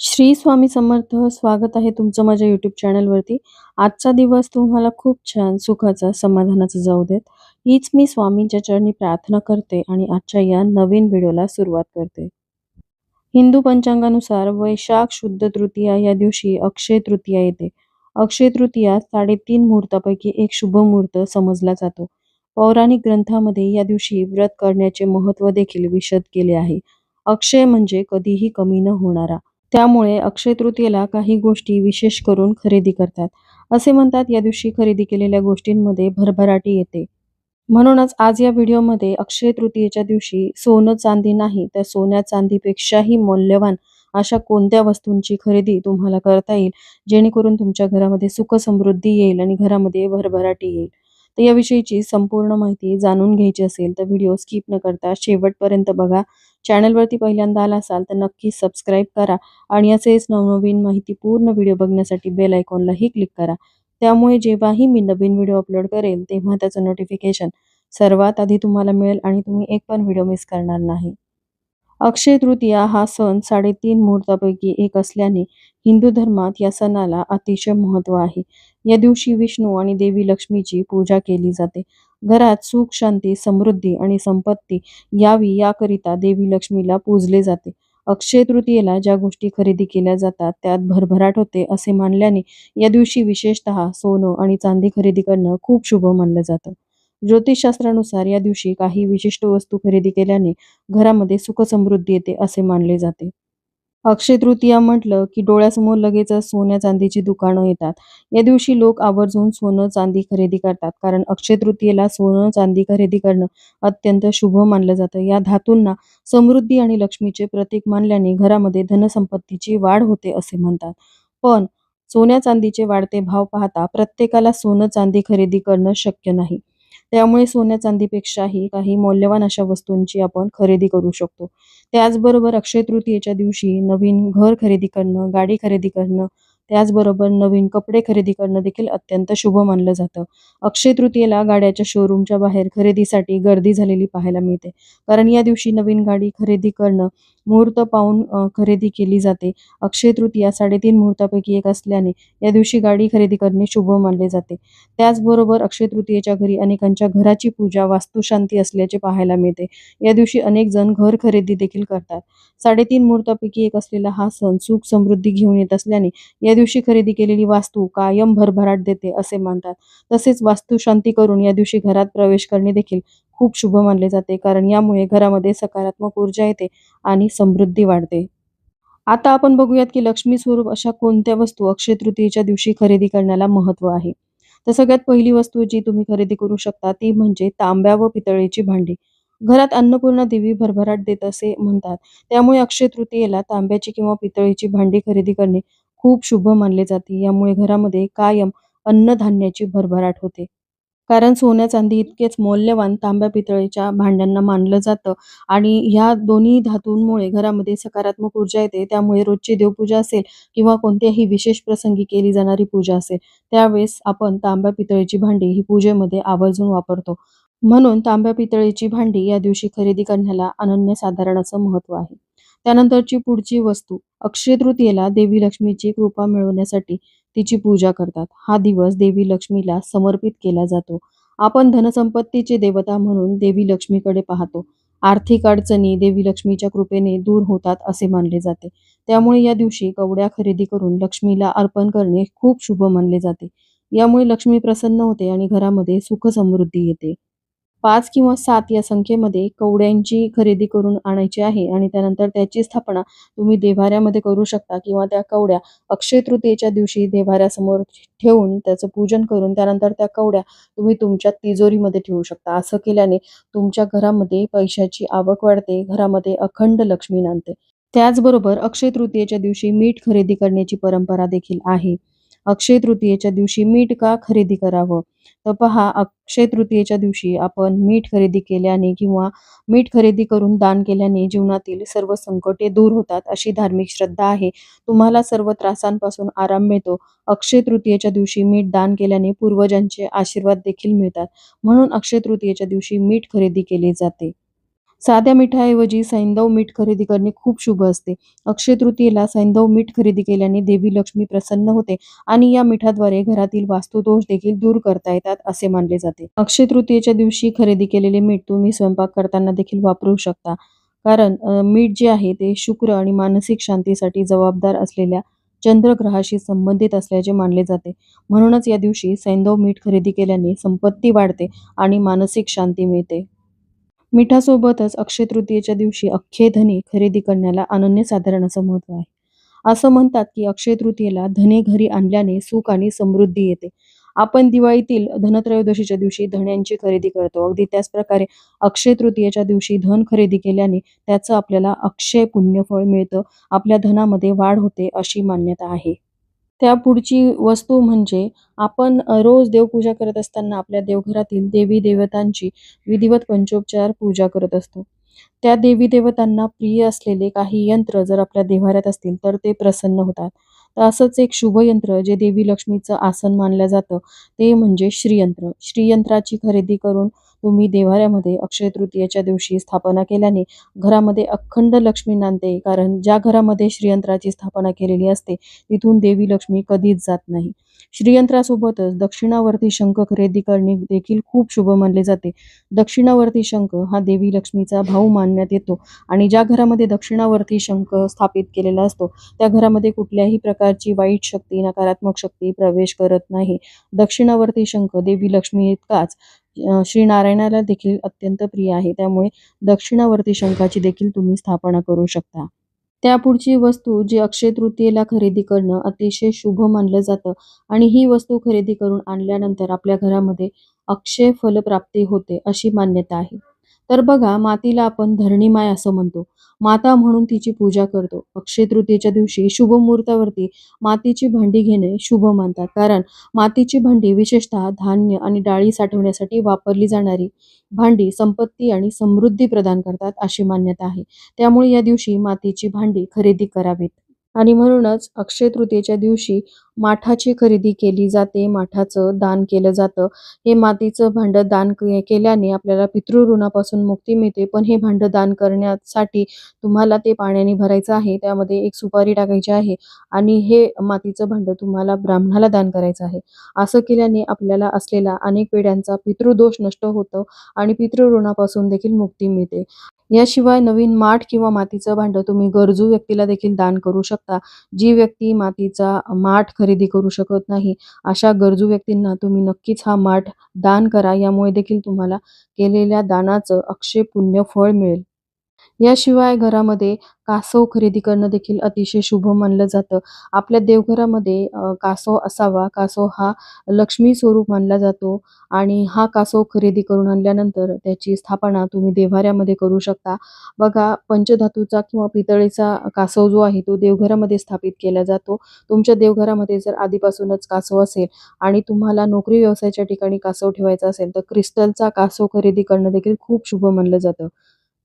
श्री स्वामी समर्थ. स्वागत आहे तुमचं माझ्या YouTube चॅनलवरती. आजचा दिवस तुम्हाला खूप छान, सुखाचा, समाधानाचा जाऊ देत. हीच मी स्वामींच्या चरणी प्रार्थना करते आणि आजच्या या नवीन व्हिडिओला सुरुवात करते. हिंदू पंचांगानुसार वैशाख शुद्ध तृतीया या दिवशी अक्षय तृतीया येते. अक्षय तृतीया 3.5 मुहूर्तापैकी एक शुभ मुहूर्त समजला जातो. पौराणिक ग्रंथामध्ये या दिवशी व्रत करण्याचे महत्त्व देखील विशद केले आहे. अक्षय म्हणजे कधीही कमी न होणारा. त्यामुळे अक्षय तृतीयेला काही गोष्टी विशेष करून खरेदी करतात. असे म्हणतात या दिवशी खरेदी केलेल्या गोष्टींमध्ये भरभराटी येते. म्हणूनच आज या व्हिडिओमध्ये अक्षय तृतीयेच्या दिवशी सोनं चांदी नाही तर सोन्या चांदीपेक्षाही मौल्यवान अशा कोणत्या वस्तूंची खरेदी तुम्हाला करता येईल, जेणेकरून तुमच्या घरामध्ये सुख समृद्धी येईल आणि घरामध्ये भरभराटी येईल. तर याविषयीची संपूर्ण माहिती जाणून घ्यायची असेल तर व्हिडिओ स्किप न करता शेवटपर्यंत बघा. चॅनलवरती पहिल्यांदा आला असाल तर नक्की सबस्क्राईब करा आणि असेच नवनवीन माहिती पूर्ण व्हिडिओ बघण्यासाठी बेल आयकॉनलाही क्लिक करा. त्यामुळे जेव्हाही मी नवीन व्हिडिओ अपलोड करेल तेव्हा त्याचं नोटिफिकेशन सर्वात आधी तुम्हाला मिळेल आणि तुम्ही एक पण व्हिडिओ मिस करणार नाही. अक्षय तृतीया हा सण 3.5 मुहूर्तापैकी एक असल्याने हिंदू धर्मात या सणाला अतिशय महत्त्व आहे. या दिवशी विष्णू आणि देवी लक्ष्मीची पूजा केली जाते. घरात सुख, शांती, समृद्धी आणि संपत्ती यावी याकरिता देवी लक्ष्मीला पूजले जाते. अक्षय तृतीयेला ज्या गोष्टी खरेदी केल्या जातात त्यात भरभराट होते असे मानल्याने या दिवशी विशेषतः सोनं आणि चांदी खरेदी करणं खूप शुभ मानलं जातं. ज्योतिषशास्त्रानुसार या दिवशी काही विशिष्ट वस्तू खरेदी केल्याने घरामध्ये सुख समृद्धी येते असे मानले जाते. अक्षय तृतीया म्हटलं की डोळ्यासमोर लगेचच सोन्या चांदीची दुकानं येतात. या दिवशी लोक आवर्जून सोनं चांदी खरेदी करतात, कारण अक्षय तृतीयेला सोनं चांदी खरेदी करणं अत्यंत शुभ मानलं जातं. या धातूंना समृद्धी आणि लक्ष्मीचे प्रतीक मानल्याने घरामध्ये धनसंपत्तीची वाढ होते असे म्हणतात. पण सोन्या चांदीचे वाढते भाव पाहता प्रत्येकाला सोनं चांदी खरेदी करणं शक्य नाही. त्यामुळे सोन्या चांदीपेक्षाही काही मौल्यवान अशा वस्तूंची आपण खरेदी करू शकतो. त्याचबरोबर अक्षय तृतीयेच्या दिवशी नवीन घर खरेदी करणं, गाडी खरेदी करणं, त्याचबरोबर नवीन कपडे खरेदी करणं देखील अत्यंत शुभ मानलं जातं. अक्षय तृतीयेला गाड्याच्या शोरूमच्या बाहेर खरेदीसाठी गर्दी झालेली पाहायला मिळते. कारण या दिवशी नवीन गाडी खरेदी करणं मुहूर्त पाहून खरेदी केली जाते. अक्षय तृतीया 3.5 मुहूर्तापैकी एक असल्याने या दिवशी गाडी खरेदी करणे शुभ मानले जाते. त्याचबरोबर अक्षय तृतीयेच्या घरी अनेकांच्या घराची पूजा वास्तुशांती असल्याचे पाहायला मिळते. या दिवशी अनेक जण घर खरेदी देखील करतात. 3.5 मुहूर्तापैकी एक असलेला हा सण सुख समृद्धी घेऊन येत असल्याने या दिवशी खरेदी केलेली वास्तू कायम भरभराट देते असे मानतात. तसेच वास्तुशांती करून या दिवशी घरात प्रवेश करणे देखील खूप शुभ मानले जाते, कारण यामुळे घरामध्ये सकारात्मक ऊर्जा येते आणि समृद्धी वाढते. आता आपण बघूयात की लक्ष्मी स्वरूप अशा कोणत्या वस्तू अक्षय तृतीयेच्या दिवशी खरेदी करण्याला महत्त्व आहे. तर सगळ्यात पहिली वस्तू जी तुम्ही खरेदी करू शकता ती म्हणजे तांब्या व पितळेची भांडी. घरात अन्नपूर्णा देवी भरभराट देत असे म्हणतात. त्यामुळे अक्षय तृतीयेला तांब्याची किंवा पितळेची भांडी खरेदी करणे खूप शुभ मानले जाते. यामुळे घरामध्ये कायम अन्नधान्याची भरभराट होते. कारण सोन्या चांदी इतकेच मौल्यवान तांब्या पितळेच्या भांड्यांना मानलं जातं आणि ह्या दोन्ही धातूंमुळे घरामध्ये सकारात्मक ऊर्जा येते. त्यामुळे रोजची देवपूजा असेल किंवा कोणत्याही विशेष प्रसंगी केली जाणारी पूजा असेल, त्यावेळेस आपण तांब्या पितळेची भांडी ही पूजेमध्ये आवर्जून वापरतो. म्हणून तांब्या पितळेची भांडी या दिवशी खरेदी करण्याला अनन्यसाधारण असं महत्त्व आहे. त्यानंतरची पुढची वस्तू, अक्षय तृतीयेला देवी लक्ष्मीची कृपा मिळवण्यासाठी तिची पूजा करतात. हा दिवस देवी लक्ष्मीला समर्पित केला जातो. आपण धनसंपत्तीचे देवता म्हणून देवी लक्ष्मीकडे पाहतो. आर्थिक अडचणी देवी लक्ष्मीच्या कृपेने दूर होतात असे मानले जाते. त्यामुळे या दिवशी कवड्या खरेदी करून लक्ष्मीला अर्पण करणे खूप शुभ मानले जाते. यामुळे लक्ष्मी प्रसन्न होते आणि घरामध्ये सुख समृद्धी येते. 5 किंवा 7 या संख्येमध्ये कवड्यांची खरेदी करून आणायची आहे आणि त्यानंतर त्याची स्थापना तुम्ही देव्हाऱ्यामध्ये करू शकता किंवा त्या कवड्या अक्षय तृतीयेच्या दिवशी देव्हाऱ्यासमोर ठेवून त्याचं पूजन करून त्यानंतर त्या कवड्या तुम्ही तुमच्या तिजोरीमध्ये ठेवू शकता. असं केल्याने तुमच्या घरामध्ये पैशाची आवक वाढते, घरामध्ये अखंड लक्ष्मी नांदते. त्याचबरोबर अक्षय तृतीयेच्या दिवशी मीठ खरेदी करण्याची परंपरा देखील आहे. अक्षय तृतीयेच्या दिवशी मीठ का खरेदी करावं? तर पहा, अक्षय तृतीयेच्या दिवशी आपण मीठ खरेदी केल्याने किंवा मीठ खरेदी करून दान केल्याने जीवनातील सर्व संकटे दूर होतात अशी धार्मिक श्रद्धा आहे. तुम्हाला सर्व त्रासांपासून आराम मिळतो. अक्षय तृतीयेच्या दिवशी मीठ दान केल्याने पूर्वजांचे आशीर्वाद देखील मिळतात. म्हणून अक्षय तृतीयेच्या दिवशी मीठ खरेदी केले जाते. साध्या मिठाऐवजी सैंधव मीठ खरेदी करणे खूप शुभ असते. अक्षय तृतीयेला सैंधव मीठ खरेदी केल्याने देवी लक्ष्मी प्रसन्न होते आणि या मिठाद्वारे घरातील वास्तुदोष देखील दूर करता येतात असे मानले जाते. अक्षय तृतीयेच्या दिवशी खरेदी केलेले मीठ तुम्ही स्वयंपाक करताना देखील वापरू शकता. कारण मीठ जे आहे ते शुक्र आणि मानसिक शांतीसाठी जबाबदार असलेल्या चंद्रग्रहाशी संबंधित असल्याचे मानले जाते. म्हणूनच या दिवशी सैंधव मीठ खरेदी केल्याने संपत्ती वाढते आणि मानसिक शांती मिळते. मिठासोबतच अक्षय तृतीयेच्या दिवशी अख्खे धने खरेदी करण्याला अनन्यसाधारण असं महत्त्व आहे. असं म्हणतात की अक्षय तृतीयेला धने घरी आणल्याने सुख आणि समृद्धी येते. आपण दिवाळीतील धनत्रयोदशीच्या दिवशी धण्यांची खरेदी करतो. अगदी त्याच प्रकारे अक्षय तृतीयेच्या दिवशी धन खरेदी केल्याने त्याचं आपल्याला अक्षय पुण्यफळ मिळतं. आपल्या धनामध्ये वाढ होते अशी मान्यता आहे. त्यापुढची वस्तू म्हणजे आपण रोज देवपूजा करत असताना आपल्या देवघरातील देवी-देवतांची विधिवत पंचोपचार पूजा करत असतो. त्या देवी-देवतांना प्रिय असलेले काही यंत्र जर आपल्या देव्हाऱ्यात असतील तर ते प्रसन्न होतात. तर असंच एक शुभ यंत्र जे देवी लक्ष्मीचं आसन मानलं जातं ते म्हणजे श्रीयंत्र. श्रीयंत्राची खरेदी करून तुम्ही देव्हाऱ्यामध्ये अक्षय तृतीयेच्या दिवशी स्थापना केल्याने घरामध्ये अखंड लक्ष्मी नांदते. कारण ज्या घरामध्ये श्रीयंत्राची स्थापना केलेली असते तिथून देवी लक्ष्मी कधीच जात नाही. श्रीयंत्रासोबतच दक्षिणावर्ती शंख खरेदी करणे देखील खूप शुभ मानले जाते. दक्षिणावर्ती शंख हा देवी लक्ष्मीचा भाऊ मानण्यात येतो आणि ज्या घरामध्ये दक्षिणावर्ती शंख स्थापित केलेला असतो त्या घरामध्ये कुठल्याही प्रकारची वाईट शक्ती, नकारात्मक शक्ती प्रवेश करत नाही. दक्षिणावर्ती शंख देवी लक्ष्मी इतकाच श्री नारायणाला देखील अत्यंत प्रिय आहे. त्यामुळे दक्षिणावर्ती शंखाची देखील तुम्ही स्थापना करू शकता. त्यापुढची वस्तू जी अक्षय तृतीयेला खरेदी करणं अतिशय शुभ मानलं जातं आणि ही वस्तू खरेदी करून आणल्यानंतर आपल्या घरामध्ये अक्षय फलप्राप्ती होते अशी मान्यता आहे. तर बघा मातीला आपण धरणीमाय असं म्हणतो. माता म्हणून तिची पूजा करतो. अक्षय तृतीयेच्या दिवशी शुभ मुहूर्तावरती मातीची भांडी घेणे शुभ मानतात. कारण मातीची भांडी विशेषतः धान्य आणि डाळी साठवण्यासाठी वापरली जाणारी भांडी संपत्ती आणि समृद्धी प्रदान करतात अशी मान्यता आहे. त्यामुळे या दिवशी मातीची भांडी खरेदी करावीत. आणि म्हणूनच अक्षय तृतीयेच्या दिवशी माठाची खरेदी केली जाते. माठाचं दान केलं जातं. हे मातीचं भांडं दान केल्याने आपल्याला पितृऋणापासून मुक्ती मिळते. पण हे भांडं दान करण्यासाठी तुम्हाला ते पाण्याने भरायचं आहे. त्यामध्ये एक सुपारी टाकायची आहे आणि हे मातीचं भांडं तुम्हाला ब्राह्मणाला दान करायचं आहे. असं केल्याने आपल्याला असलेला अनेक पिढ्यांचा पितृदोष नष्ट होतो आणि पितृऋणापासून देखील मुक्ती मिळते. याशिवाय नवीन माठ किंवा मातीचं भांडं तुम्ही गरजू व्यक्तीला देखील दान करू शकता. जी व्यक्ती मातीचा माठ खरेदी करू शकत नाही, अशा गरजू व्यक्तींना तुम्ही नक्कीच हा माठ दान करा. यामुळे देखील तुम्हाला केलेल्या दानाचं अक्षय पुण्य फळ मिळेल. याशिवाय घरामध्ये कासव खरेदी करणं देखील अतिशय शुभ मानलं जातं. आपल्या देवघरामध्ये कासव असावा. कासव हा लक्ष्मी स्वरूप मानला जातो आणि हा कासव खरेदी करून आणल्यानंतर त्याची स्थापना तुम्ही देव्हाऱ्यामध्ये करू शकता. बघा पंचधातूचा किंवा पितळेचा कासव जो आहे तो देवघरामध्ये स्थापित केला जातो. तुमच्या देवघरामध्ये जर आधीपासूनच कासव असेल आणि तुम्हाला नोकरी व्यवसायाच्या ठिकाणी कासव ठेवायचा असेल तर क्रिस्टलचा कासव खरेदी करणं देखील खूप शुभ मानलं जातं.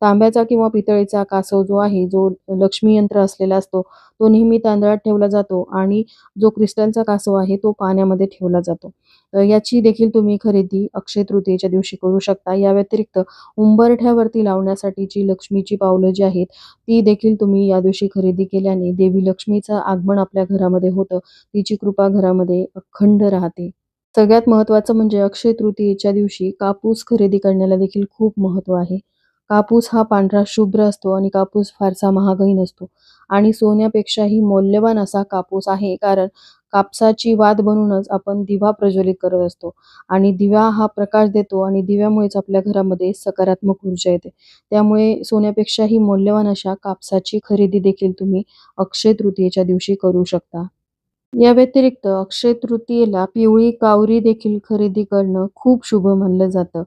तांब्याचा किंवा पितळेचा कासव जो आहे, जो लक्ष्मी यंत्र असलेला असतो, तो नेहमी तांदळात ठेवला जातो आणि जो क्रिस्टलचा कासव आहे, तो पाण्यामध्ये ठेवला जातो. तर याची देखील तुम्ही खरेदी अक्षय तृतीयेच्या दिवशी करू शकता. या व्यतिरिक्त उंबरठ्यावरती लावण्यासाठीची लक्ष्मीची पावलं जी आहेत, ती देखील तुम्ही या दिवशी खरेदी केल्याने देवी लक्ष्मीचं आगमन आपल्या घरामध्ये होतं. तिची कृपा घरामध्ये अखंड राहते. सगळ्यात महत्त्वाचं म्हणजे अक्षय तृतीयेच्या दिवशी कापूस खरेदी करण्याला देखील खूप महत्त्व आहे. कापूस हा पांढरा शुभ्र असतो आणि कापूस फारसा महागही नसतो आणि सोन्यापेक्षाही मौल्यवान असा कापूस आहे. कारण कापसाची वात बनवूनच आपण दिवा प्रज्वलित करत असतो आणि दिवा हा प्रकाश देतो आणि दिव्यामुळेच आपल्या घरामध्ये सकारात्मक ऊर्जा येते. त्यामुळे सोन्यापेक्षाही मौल्यवान अशा कापसाची खरेदी देखील तुम्ही अक्षय तृतीयेच्या दिवशी करू शकता. या व्यतिरिक्त अक्षय तृतीयेला पिवळी कावरी देखील खरेदी करणं खूप शुभ मानलं जातं.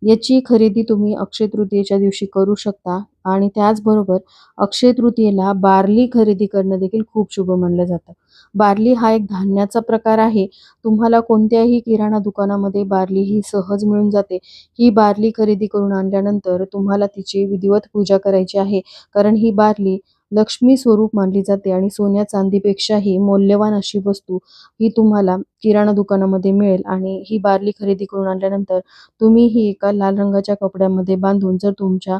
याची खरेदी तुम्ही अक्षय तृतीयेच्या दिवशी करू शकता आणि त्याचबरोबर अक्षय तृतीयेला बार्ली खरेदी करणं देखील खूप शुभ मानलं जातं. बार्ली हा एक धान्याचा प्रकार आहे. तुम्हाला कोणत्याही किराणा दुकानामध्ये बार्ली ही सहज मिळून जाते. ही बार्ली खरेदी करून आणल्यानंतर तुम्हाला तिची विधिवत पूजा करायची आहे. कारण ही बार्ली लक्ष्मी स्वरूप मानली जाते आणि सोन्या चांदीपेक्षाही मौल्यवान अशी वस्तू ही तुम्हाला किराणा दुकानामध्ये मिळेल आणि ही बारली खरेदी करून आणल्यानंतर तुम्ही ही एका लाल रंगाच्या कपड्यामध्ये बांधून जर तुमच्या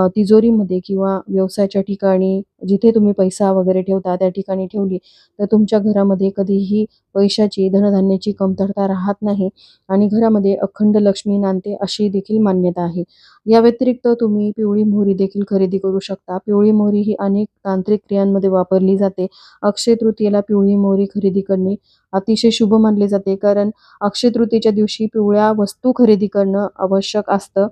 तिजोरीमध्ये किंवा व्यवसायाच्या ठिकाणी जिथे तुम्ही पैसा वगैरे ठेवता त्या ठिकाणी ठेवली तर तुमच्या घरामध्ये कधीही पैशाची, धनधान्याची कमतरता राहत नाही आणि घरामध्ये अखंड लक्ष्मी नांदते अशी देखील मान्यता आहे. या व्यतिरिक्त तुम्ही पिवळी मोहरी देखील खरेदी करू शकता. पिवळी मोहरी ही अनेक तांत्रिक क्रियांमध्ये वापरली जाते. अक्षय तृतीयेला पिवळी मोहरी खरेदी करणे अतिशय शुभ मानले जाते, कारण अक्षय तृतीयेच्या दिवशी पिवळ्या वस्तू खरेदी करणं आवश्यक असतं.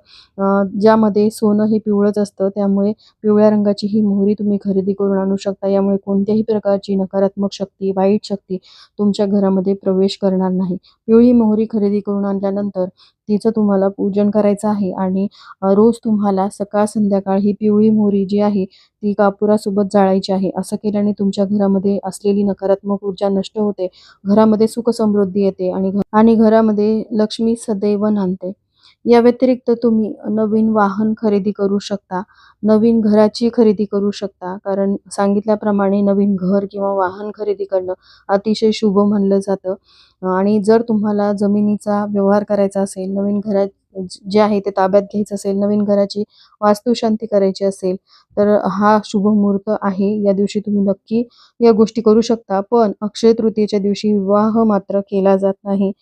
ज्यामध्ये सोनं हे पिवळंच असतं, त्यामुळे पिवळ्या रंगाची ही मोहरी तुम्ही खरेदी करून आणू शकता. यामुळे कोणत्याही प्रकारची नकारात्मक शक्ती, वाईट शक्ती तुमच्या घरामध्ये प्रवेश करणार नाही. पिवळी मोहरी खरेदी करून आणल्यानंतर तिचं तुम्हाला पूजन करायचं आहे आणि रोज तुम्हाला सकाळ संध्याकाळ ही पिवळी मोहरी जी आहे ती कापुरासोबत जाळायची आहे. असं केल्याने तुमच्या घरामध्ये असलेली नकारात्मक ऊर्जा नष्ट होते, घरामध्ये सुख समृद्धी येते आणि घरामध्ये लक्ष्मी सदैव नांदते. या व्यतिरिक्त तुम्ही नवीन वाहन खरेदी करू शकता, नवीन घराची खरेदी करू शकता, कारण सांगितल्याप्रमाणे नवीन घर किंवा वाहन खरेदी करणं अतिशय शुभ मानलं जातं. आणि जर तुम्हाला जमिनीचा व्यवहार करायचा असेल, नवीन घरात जे आहे ते ताब्यात घ्यायचं असेल, नवीन घराची वास्तुशांती करायची असेल, तर हा शुभ मुहूर्त आहे. या दिवशी तुम्ही नक्की या गोष्टी करू शकता. पण अक्षय तृतीयेच्या दिवशी विवाह मात्र केला जात नाही.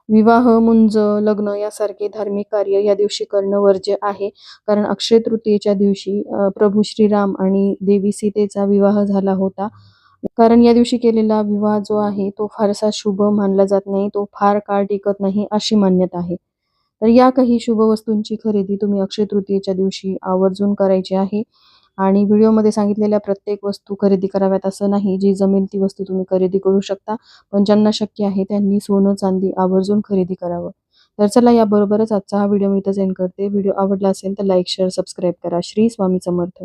विवाह, मुंज, लग्न यासारखे धार्मिक कार्य या दिवशी करणं वर्ज्य आहे. कारण अक्षय तृतीयेच्या दिवशी प्रभू श्रीराम आणि देवी सीतेचा विवाह झाला होता. कारण या दिवशी केलेला विवाह जो आहे तो फारसा शुभ मानला जात नाही, तो फार काळ टिकत नाही अशी मान्यता आहे. तर या काही शुभ वस्तूंची खरेदी तुम्ही अक्षय तृतीयेच्या दिवशी आवर्जून करायची आहे. आणि व्हिडिओमध्ये सांगितलेल्या प्रत्येक वस्तू खरेदी कराव्यात असं नाही. जी जमेल ती वस्तू तुम्ही खरेदी करू शकता. पण ज्यांना शक्य आहे त्यांनी सोनं, चांदी आवर्जून खरेदी करावं. तर चला, याबरोबरच आजचा हा व्हिडिओ मी इथेच एंड करते. व्हिडिओ आवडला असेल तर लाईक, शेअर, सबस्क्राईब करा. श्री स्वामी समर्थ.